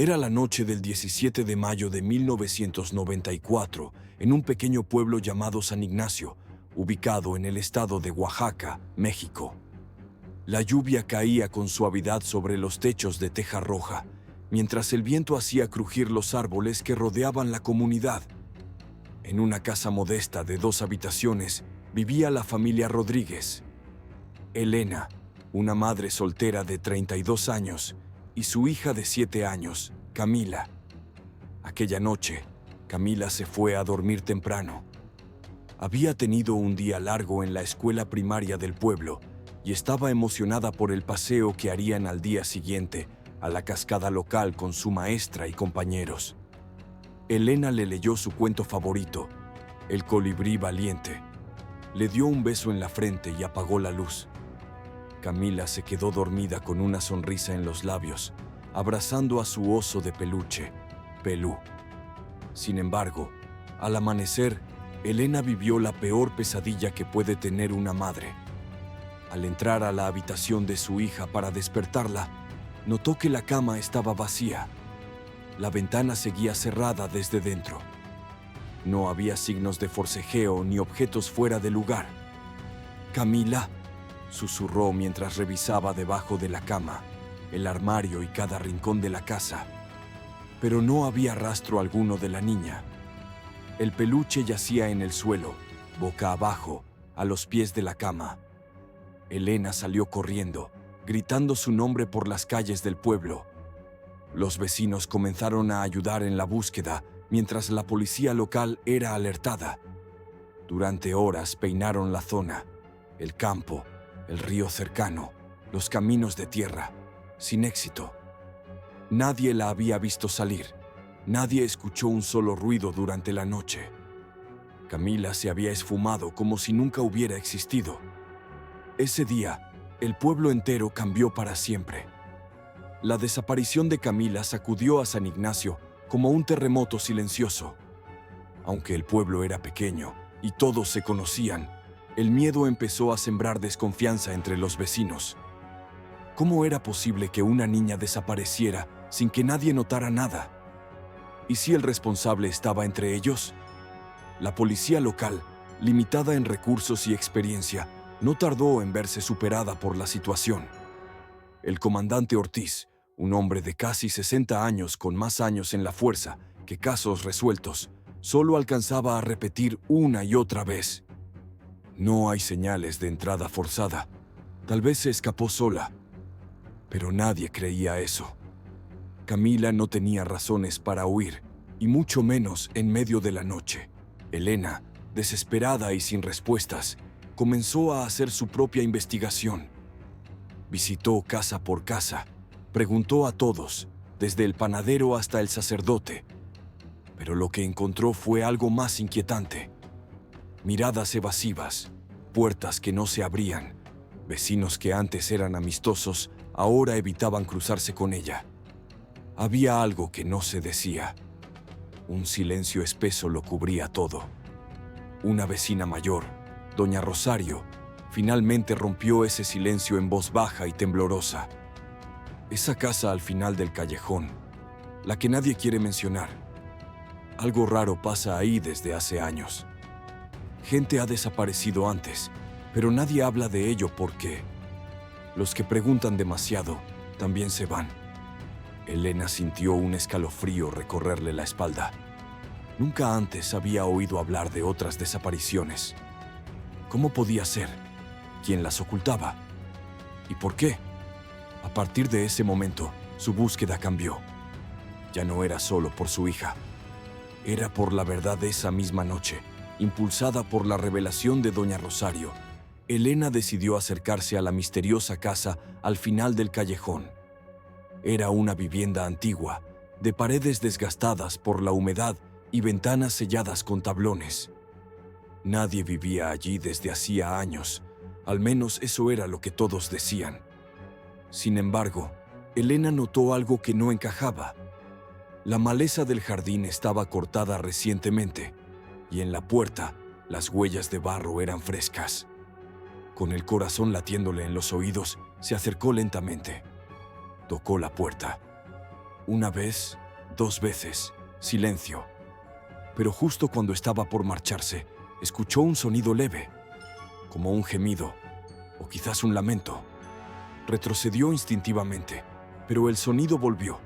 Era la noche del 17 de mayo de 1994, en un pequeño pueblo llamado San Ignacio, ubicado en el estado de Oaxaca, México. La lluvia caía con suavidad sobre los techos de teja roja, mientras el viento hacía crujir los árboles que rodeaban la comunidad. En una casa modesta de 2 habitaciones vivía la familia Rodríguez. Elena, una madre soltera de 32 años, y su hija de 7 años, Camila. Aquella noche, Camila se fue a dormir temprano. Había tenido un día largo en la escuela primaria del pueblo y estaba emocionada por el paseo que harían al día siguiente a la cascada local con su maestra y compañeros. Elena le leyó su cuento favorito, El colibrí valiente. Le dio un beso en la frente y apagó la luz. Camila se quedó dormida con una sonrisa en los labios, abrazando a su oso de peluche, Pelú. Sin embargo, al amanecer, Elena vivió la peor pesadilla que puede tener una madre. Al entrar a la habitación de su hija para despertarla, notó que la cama estaba vacía. La ventana seguía cerrada desde dentro. No había signos de forcejeo ni objetos fuera de lugar. «Camila», susurró mientras revisaba debajo de la cama, el armario y cada rincón de la casa. Pero no había rastro alguno de la niña. El peluche yacía en el suelo, boca abajo, a los pies de la cama. Elena salió corriendo, gritando su nombre por las calles del pueblo. Los vecinos comenzaron a ayudar en la búsqueda, mientras la policía local era alertada. Durante horas peinaron la zona, el campo, el río cercano, los caminos de tierra, sin éxito. Nadie la había visto salir. Nadie escuchó un solo ruido durante la noche. Camila se había esfumado como si nunca hubiera existido. Ese día, el pueblo entero cambió para siempre. La desaparición de Camila sacudió a San Ignacio como un terremoto silencioso. Aunque el pueblo era pequeño y todos se conocían, el miedo empezó a sembrar desconfianza entre los vecinos. ¿Cómo era posible que una niña desapareciera sin que nadie notara nada? ¿Y si el responsable estaba entre ellos? La policía local, limitada en recursos y experiencia, no tardó en verse superada por la situación. El comandante Ortiz, un hombre de casi 60 años con más años en la fuerza que casos resueltos, solo alcanzaba a repetir una y otra vez: «No hay señales de entrada forzada. Tal vez se escapó sola». Pero nadie creía eso. Camila no tenía razones para huir, y mucho menos en medio de la noche. Elena, desesperada y sin respuestas, comenzó a hacer su propia investigación. Visitó casa por casa, preguntó a todos, desde el panadero hasta el sacerdote. Pero lo que encontró fue algo más inquietante. Miradas evasivas, puertas que no se abrían, vecinos que antes eran amistosos, ahora evitaban cruzarse con ella. Había algo que no se decía. Un silencio espeso lo cubría todo. Una vecina mayor, doña Rosario, finalmente rompió ese silencio en voz baja y temblorosa. «Esa casa al final del callejón, la que nadie quiere mencionar. Algo raro pasa ahí desde hace años. Gente ha desaparecido antes, pero nadie habla de ello porque los que preguntan demasiado también se van». Elena sintió un escalofrío recorrerle la espalda. Nunca antes había oído hablar de otras desapariciones. ¿Cómo podía ser? ¿Quién las ocultaba? ¿Y por qué? A partir de ese momento, su búsqueda cambió. Ya no era solo por su hija. Era por la verdad de esa misma noche. Impulsada por la revelación de doña Rosario, Elena decidió acercarse a la misteriosa casa al final del callejón. Era una vivienda antigua, de paredes desgastadas por la humedad y ventanas selladas con tablones. Nadie vivía allí desde hacía años, al menos eso era lo que todos decían. Sin embargo, Elena notó algo que no encajaba. La maleza del jardín estaba cortada recientemente, y en la puerta las huellas de barro eran frescas. Con el corazón latiéndole en los oídos, se acercó lentamente. Tocó la puerta. Una vez, 2 veces, silencio. Pero justo cuando estaba por marcharse, escuchó un sonido leve, como un gemido, o quizás un lamento. Retrocedió instintivamente, pero el sonido volvió,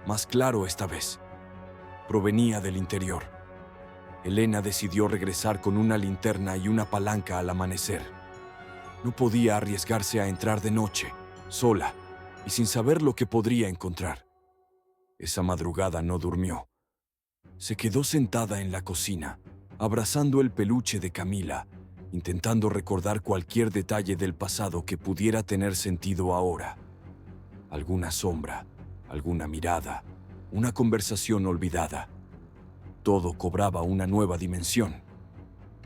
más claro esta vez. Provenía del interior. Elena decidió regresar con una linterna y una palanca al amanecer. No podía arriesgarse a entrar de noche, sola, y sin saber lo que podría encontrar. Esa madrugada no durmió. Se quedó sentada en la cocina, abrazando el peluche de Camila, intentando recordar cualquier detalle del pasado que pudiera tener sentido ahora. Alguna sombra, alguna mirada, una conversación olvidada. Todo cobraba una nueva dimensión.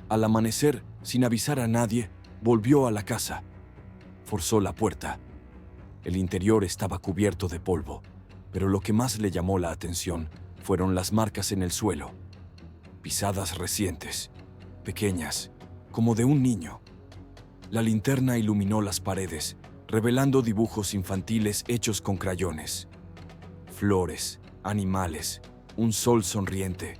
Al amanecer, sin avisar a nadie, volvió a la casa. Forzó la puerta. El interior estaba cubierto de polvo, pero lo que más le llamó la atención fueron las marcas en el suelo. Pisadas recientes, pequeñas, como de un niño. La linterna iluminó las paredes, revelando dibujos infantiles hechos con crayones. Flores, animales, un sol sonriente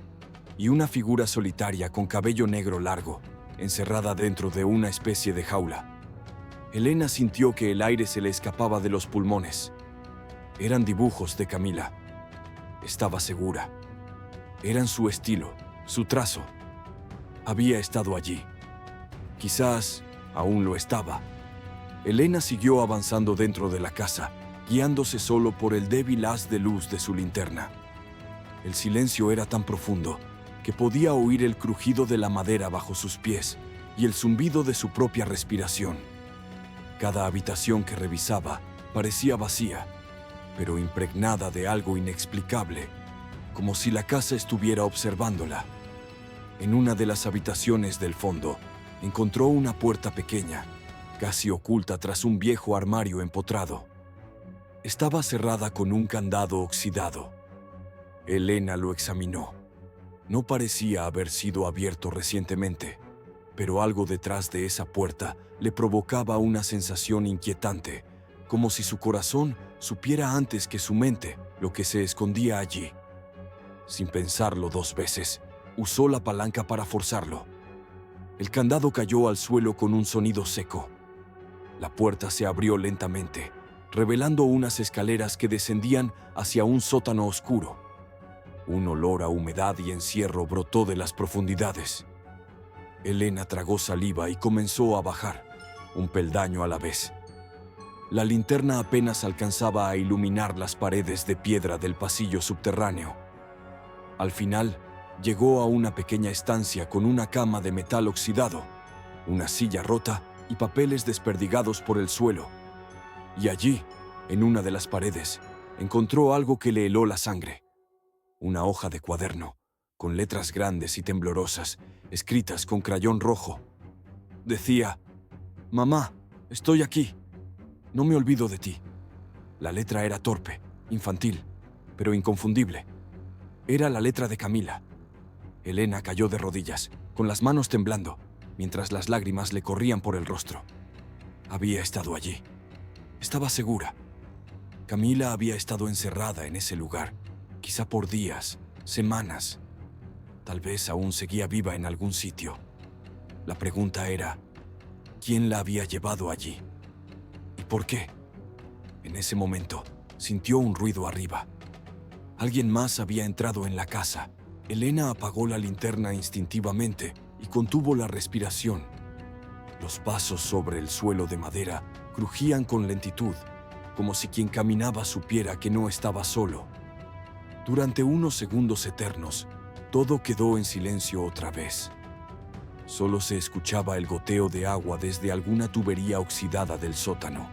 y una figura solitaria con cabello negro largo, encerrada dentro de una especie de jaula. Elena sintió que el aire se le escapaba de los pulmones. Eran dibujos de Camila. Estaba segura. Eran su estilo, su trazo. Había estado allí. Quizás aún lo estaba. Elena siguió avanzando dentro de la casa, guiándose solo por el débil haz de luz de su linterna. El silencio era tan profundo que podía oír el crujido de la madera bajo sus pies y el zumbido de su propia respiración. Cada habitación que revisaba parecía vacía, pero impregnada de algo inexplicable, como si la casa estuviera observándola. En una de las habitaciones del fondo, encontró una puerta pequeña, casi oculta tras un viejo armario empotrado. Estaba cerrada con un candado oxidado. Elena lo examinó. No parecía haber sido abierto recientemente, pero algo detrás de esa puerta le provocaba una sensación inquietante, como si su corazón supiera antes que su mente lo que se escondía allí. Sin pensarlo 2 veces, usó la palanca para forzarlo. El candado cayó al suelo con un sonido seco. La puerta se abrió lentamente, revelando unas escaleras que descendían hacia un sótano oscuro. Un olor a humedad y encierro brotó de las profundidades. Elena tragó saliva y comenzó a bajar, un peldaño a la vez. La linterna apenas alcanzaba a iluminar las paredes de piedra del pasillo subterráneo. Al final, llegó a una pequeña estancia con una cama de metal oxidado, una silla rota y papeles desperdigados por el suelo. Y allí, en una de las paredes, encontró algo que le heló la sangre. Una hoja de cuaderno, con letras grandes y temblorosas, escritas con crayón rojo. Decía: «Mamá, estoy aquí. No me olvido de ti». La letra era torpe, infantil, pero inconfundible. Era la letra de Camila. Elena cayó de rodillas, con las manos temblando, mientras las lágrimas le corrían por el rostro. Había estado allí. Estaba segura. Camila había estado encerrada en ese lugar, quizá por días, semanas. Tal vez aún seguía viva en algún sitio. La pregunta era, ¿quién la había llevado allí? ¿Y por qué? En ese momento, sintió un ruido arriba. Alguien más había entrado en la casa. Elena apagó la linterna instintivamente y contuvo la respiración. Los pasos sobre el suelo de madera crujían con lentitud, como si quien caminaba supiera que no estaba solo. Durante unos segundos eternos, todo quedó en silencio otra vez. Solo se escuchaba el goteo de agua desde alguna tubería oxidada del sótano.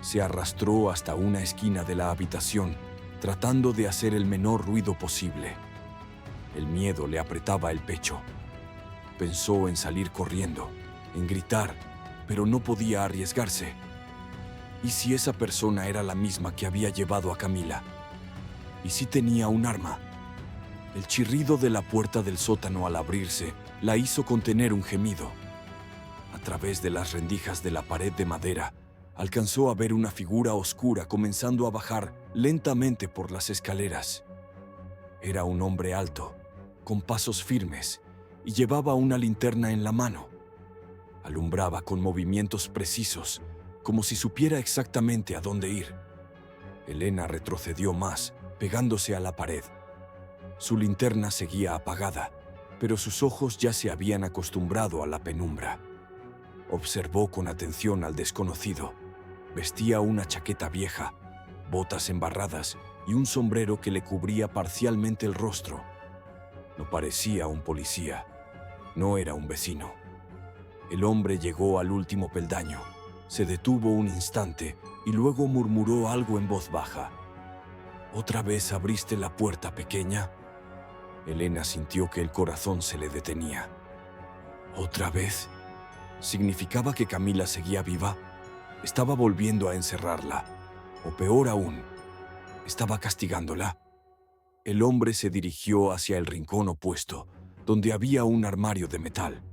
Se arrastró hasta una esquina de la habitación, tratando de hacer el menor ruido posible. El miedo le apretaba el pecho. Pensó en salir corriendo, en gritar, pero no podía arriesgarse. ¿Y si esa persona era la misma que había llevado a Camila? ¿Y si tenía un arma? El chirrido de la puerta del sótano al abrirse la hizo contener un gemido. A través de las rendijas de la pared de madera, alcanzó a ver una figura oscura comenzando a bajar lentamente por las escaleras. Era un hombre alto, con pasos firmes, y llevaba una linterna en la mano. Alumbraba con movimientos precisos, como si supiera exactamente a dónde ir. Elena retrocedió más, pegándose a la pared. Su linterna seguía apagada, pero sus ojos ya se habían acostumbrado a la penumbra. Observó con atención al desconocido. Vestía una chaqueta vieja, botas embarradas y un sombrero que le cubría parcialmente el rostro. No parecía un policía, no era un vecino. El hombre llegó al último peldaño, se detuvo un instante y luego murmuró algo en voz baja. ¿Otra vez abriste la puerta, pequeña? Elena sintió que el corazón se le detenía. ¿Otra vez? ¿Significaba que Camila seguía viva? ¿Estaba volviendo a encerrarla? O peor aún, ¿estaba castigándola? El hombre se dirigió hacia el rincón opuesto, donde había un armario de metal.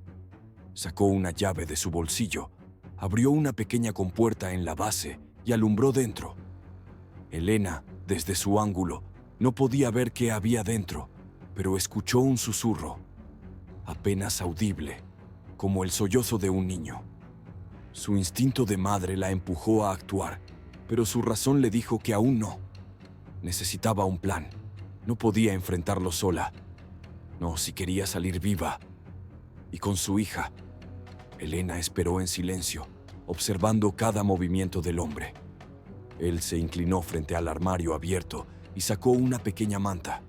Sacó una llave de su bolsillo, abrió una pequeña compuerta en la base y alumbró dentro. Elena, desde su ángulo, no podía ver qué había dentro, pero escuchó un susurro, apenas audible, como el sollozo de un niño. Su instinto de madre la empujó a actuar, pero su razón le dijo que aún no. Necesitaba un plan. No podía enfrentarlo sola. No, si quería salir viva. Y con su hija. Elena esperó en silencio, observando cada movimiento del hombre. Él se inclinó frente al armario abierto y sacó una pequeña manta.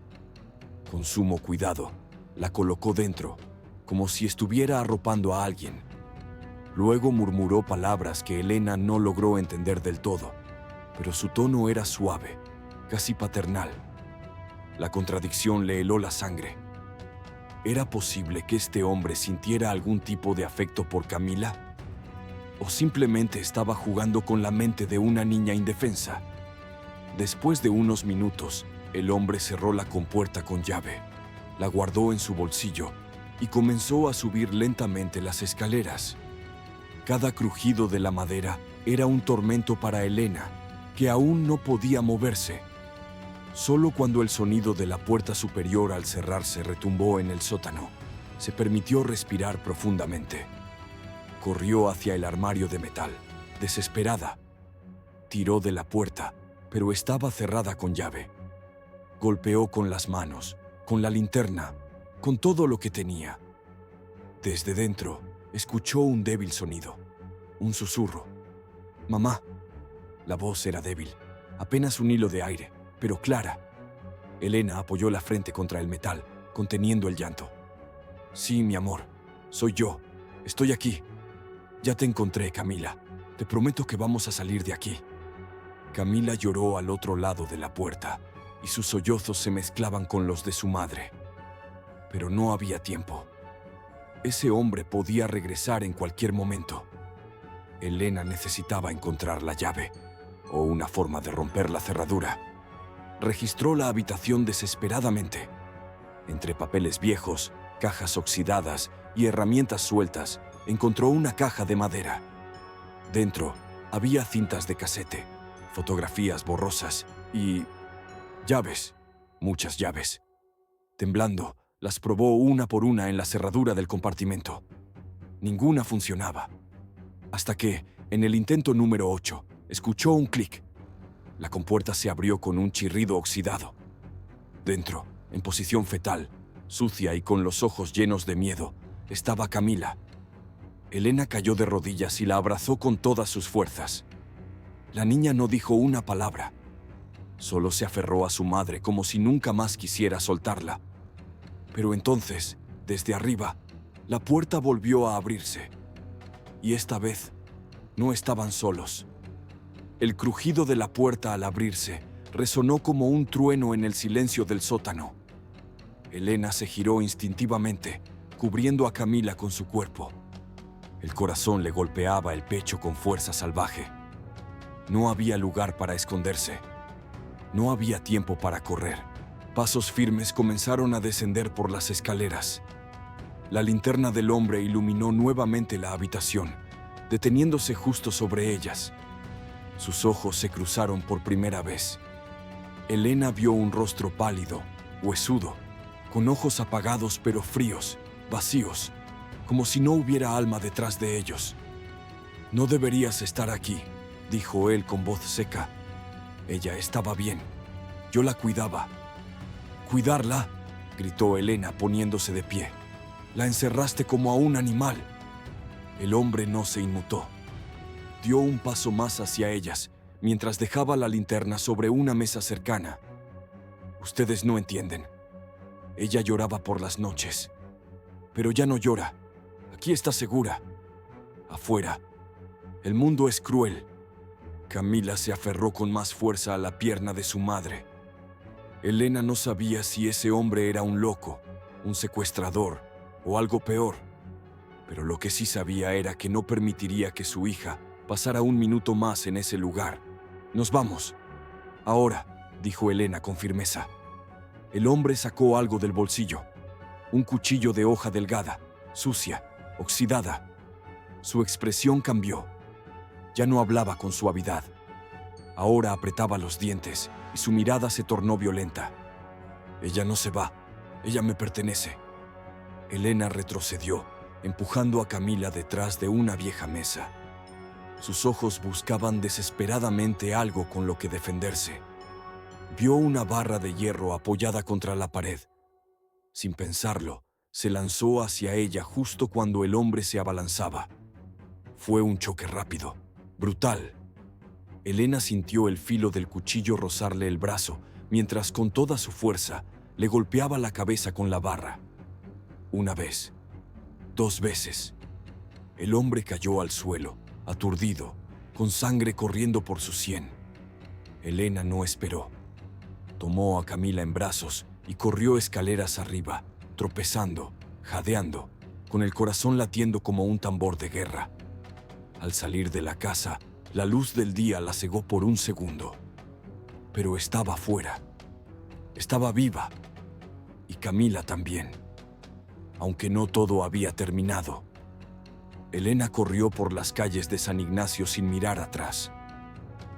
Con sumo cuidado, la colocó dentro, como si estuviera arropando a alguien. Luego murmuró palabras que Elena no logró entender del todo, pero su tono era suave, casi paternal. La contradicción le heló la sangre. ¿Era posible que este hombre sintiera algún tipo de afecto por Camila? ¿O simplemente estaba jugando con la mente de una niña indefensa? Después de unos minutos, el hombre cerró la compuerta con llave, la guardó en su bolsillo y comenzó a subir lentamente las escaleras. Cada crujido de la madera era un tormento para Elena, que aún no podía moverse. Solo cuando el sonido de la puerta superior al cerrarse retumbó en el sótano, se permitió respirar profundamente. Corrió hacia el armario de metal, desesperada. Tiró de la puerta, pero estaba cerrada con llave. Golpeó con las manos, con la linterna, con todo lo que tenía. Desde dentro, escuchó un débil sonido, un susurro. «Mamá». La voz era débil, apenas un hilo de aire, pero clara. Elena apoyó la frente contra el metal, conteniendo el llanto. «Sí, mi amor, soy yo. Estoy aquí. Ya te encontré, Camila. Te prometo que vamos a salir de aquí». Camila lloró al otro lado de la puerta, y sus sollozos se mezclaban con los de su madre. Pero no había tiempo. Ese hombre podía regresar en cualquier momento. Elena necesitaba encontrar la llave, o una forma de romper la cerradura. Registró la habitación desesperadamente. Entre papeles viejos, cajas oxidadas y herramientas sueltas, encontró una caja de madera. Dentro había cintas de casete, fotografías borrosas y llaves, muchas llaves. Temblando, las probó una por una en la cerradura del compartimento. Ninguna funcionaba. Hasta que, en el intento número 8, escuchó un clic. La compuerta se abrió con un chirrido oxidado. Dentro, en posición fetal, sucia y con los ojos llenos de miedo, estaba Camila. Elena cayó de rodillas y la abrazó con todas sus fuerzas. La niña no dijo una palabra. Solo se aferró a su madre como si nunca más quisiera soltarla. Pero entonces, desde arriba, la puerta volvió a abrirse. Y esta vez, no estaban solos. El crujido de la puerta al abrirse resonó como un trueno en el silencio del sótano. Elena se giró instintivamente, cubriendo a Camila con su cuerpo. El corazón le golpeaba el pecho con fuerza salvaje. No había lugar para esconderse. No había tiempo para correr. Pasos firmes comenzaron a descender por las escaleras. La linterna del hombre iluminó nuevamente la habitación, deteniéndose justo sobre ellas. Sus ojos se cruzaron por primera vez. Elena vio un rostro pálido, huesudo, con ojos apagados pero fríos, vacíos, como si no hubiera alma detrás de ellos. «No deberías estar aquí», dijo él con voz seca. «Ella estaba bien. Yo la cuidaba». «¿Cuidarla?», gritó Elena poniéndose de pie. «La encerraste como a un animal». El hombre no se inmutó. Dio un paso más hacia ellas, mientras dejaba la linterna sobre una mesa cercana. «Ustedes no entienden. Ella lloraba por las noches. Pero ya no llora. Aquí está segura. Afuera. El mundo es cruel». Camila se aferró con más fuerza a la pierna de su madre. Elena no sabía si ese hombre era un loco, un secuestrador o algo peor. Pero lo que sí sabía era que no permitiría que su hija pasara un minuto más en ese lugar. «Nos vamos. Ahora», dijo Elena con firmeza. El hombre sacó algo del bolsillo. Un cuchillo de hoja delgada, sucia, oxidada. Su expresión cambió. Ya no hablaba con suavidad. Ahora apretaba los dientes y su mirada se tornó violenta. «Ella no se va. Ella me pertenece». Elena retrocedió, empujando a Camila detrás de una vieja mesa. Sus ojos buscaban desesperadamente algo con lo que defenderse. Vio una barra de hierro apoyada contra la pared. Sin pensarlo, se lanzó hacia ella justo cuando el hombre se abalanzaba. Fue un choque rápido, brutal. Elena sintió el filo del cuchillo rozarle el brazo, mientras con toda su fuerza le golpeaba la cabeza con la barra. Una vez, 2 veces. El hombre cayó al suelo, aturdido, con sangre corriendo por su sien. Elena no esperó. Tomó a Camila en brazos y corrió escaleras arriba, tropezando, jadeando, con el corazón latiendo como un tambor de guerra. Al salir de la casa, la luz del día la cegó por un segundo. Pero estaba fuera. Estaba viva. Y Camila también. Aunque no todo había terminado. Elena corrió por las calles de San Ignacio sin mirar atrás.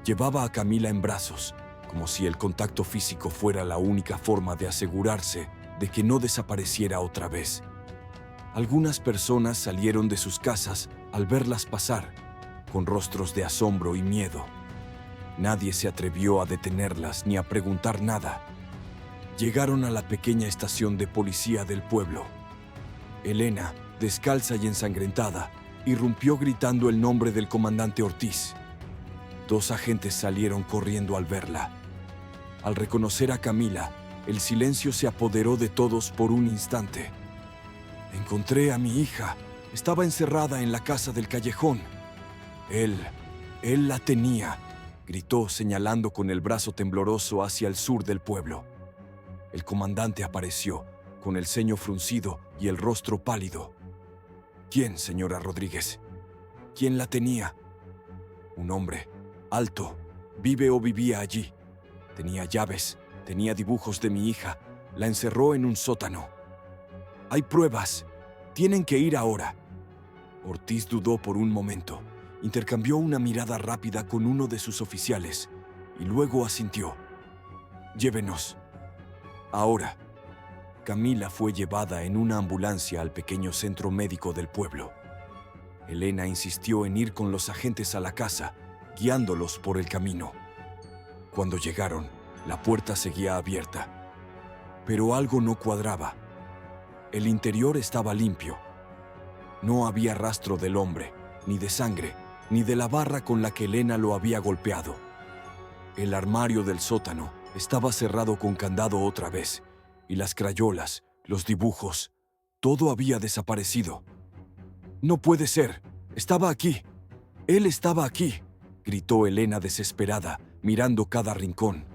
Llevaba a Camila en brazos, como si el contacto físico fuera la única forma de asegurarse de que no desapareciera otra vez. Algunas personas salieron de sus casas al verlas pasar, con rostros de asombro y miedo. Nadie se atrevió a detenerlas ni a preguntar nada. Llegaron a la pequeña estación de policía del pueblo. Elena, descalza y ensangrentada, irrumpió gritando el nombre del comandante Ortiz. 2 agentes salieron corriendo al verla. Al reconocer a Camila, el silencio se apoderó de todos por un instante. «Encontré a mi hija. Estaba encerrada en la casa del callejón. Él la tenía», gritó señalando con el brazo tembloroso hacia el sur del pueblo. El comandante apareció, con el ceño fruncido y el rostro pálido. «¿Quién, señora Rodríguez? ¿Quién la tenía?» «Un hombre, alto, vive o vivía allí. Tenía llaves, tenía dibujos de mi hija, la encerró en un sótano. Hay pruebas, tienen que ir ahora». Ortiz dudó por un momento, intercambió una mirada rápida con uno de sus oficiales y luego asintió. «Llévenos. Ahora». Camila fue llevada en una ambulancia al pequeño centro médico del pueblo. Elena insistió en ir con los agentes a la casa, guiándolos por el camino. Cuando llegaron, la puerta seguía abierta. Pero algo no cuadraba. El interior estaba limpio. No había rastro del hombre, ni de sangre, ni de la barra con la que Elena lo había golpeado. El armario del sótano estaba cerrado con candado otra vez, y las crayolas, los dibujos, todo había desaparecido. «No puede ser. Estaba aquí. Él estaba aquí», gritó Elena desesperada, mirando cada rincón.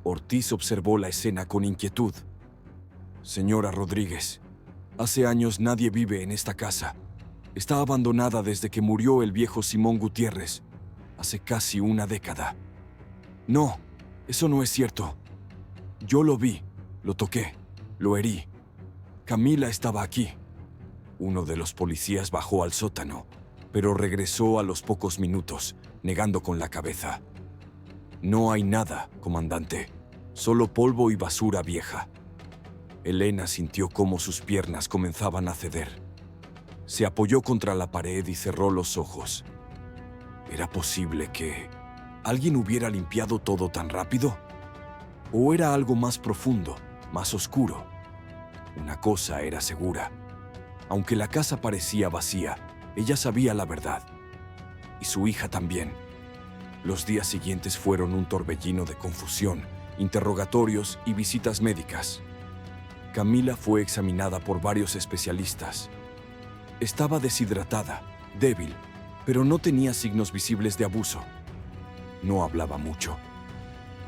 Ortiz observó la escena con inquietud. «Señora Rodríguez, hace años nadie vive en esta casa. Está abandonada desde que murió el viejo Simón Gutiérrez, hace casi una década». «No, eso no es cierto. Yo lo vi, lo toqué, lo herí. Camila estaba aquí». Uno de los policías bajó al sótano, pero regresó a los pocos minutos, negando con la cabeza. «No hay nada, comandante. Solo polvo y basura vieja. Elena sintió cómo sus piernas comenzaban a ceder. Se apoyó contra la pared y cerró los ojos. ¿Era posible que alguien hubiera limpiado todo tan rápido? ¿O era algo más profundo, más oscuro? Una cosa era segura. Aunque la casa parecía vacía, ella sabía la verdad. Y su hija también. Los días siguientes fueron un torbellino de confusión, interrogatorios y visitas médicas. Camila fue examinada por varios especialistas. Estaba deshidratada, débil, pero no tenía signos visibles de abuso. No hablaba mucho.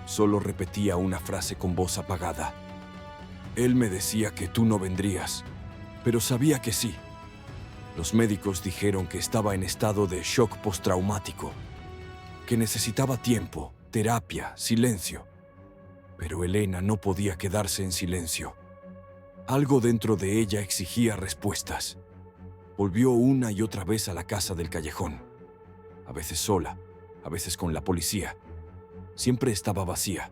Solo repetía una frase con voz apagada. Él me decía que tú no vendrías, pero sabía que sí. Los médicos dijeron que estaba en estado de shock postraumático, que necesitaba tiempo, terapia, silencio. Pero Elena no podía quedarse en silencio. Algo dentro de ella exigía respuestas. Volvió una y otra vez a la casa del callejón. A veces sola, a veces con la policía. Siempre estaba vacía.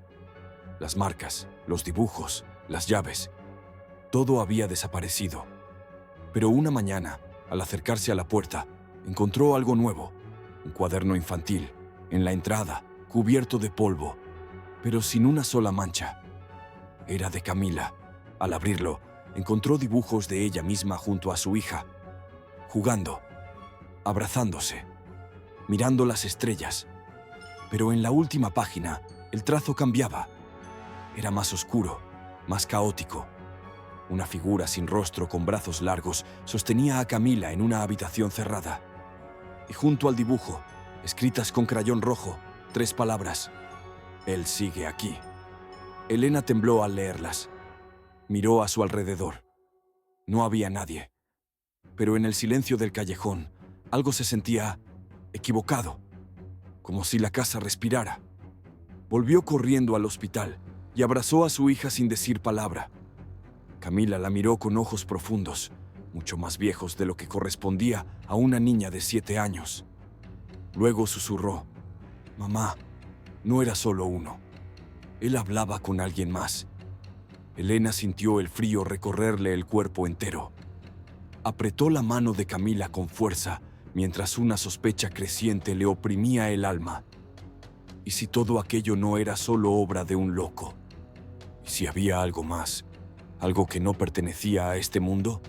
Las marcas, los dibujos, las llaves. Todo había desaparecido. Pero una mañana, al acercarse a la puerta, encontró algo nuevo. Un cuaderno infantil, en la entrada, cubierto de polvo, pero sin una sola mancha. Era de Camila. Al abrirlo, encontró dibujos de ella misma junto a su hija, jugando, abrazándose, mirando las estrellas. Pero en la última página, el trazo cambiaba. Era más oscuro, más caótico. Una figura sin rostro con brazos largos sostenía a Camila en una habitación cerrada. Y junto al dibujo, escritas con crayón rojo, 3 palabras: Él sigue aquí. Elena tembló al leerlas. Miró a su alrededor. No había nadie. Pero en el silencio del callejón, algo se sentía equivocado, como si la casa respirara. Volvió corriendo al hospital y abrazó a su hija sin decir palabra. Camila la miró con ojos profundos, mucho más viejos de lo que correspondía a una niña de 7 años. Luego susurró: «Mamá, no era solo uno. Él hablaba con alguien más». Elena sintió el frío recorrerle el cuerpo entero. Apretó la mano de Camila con fuerza, mientras una sospecha creciente le oprimía el alma. ¿Y si todo aquello no era solo obra de un loco? ¿Y si había algo más? ¿Algo que no pertenecía a este mundo?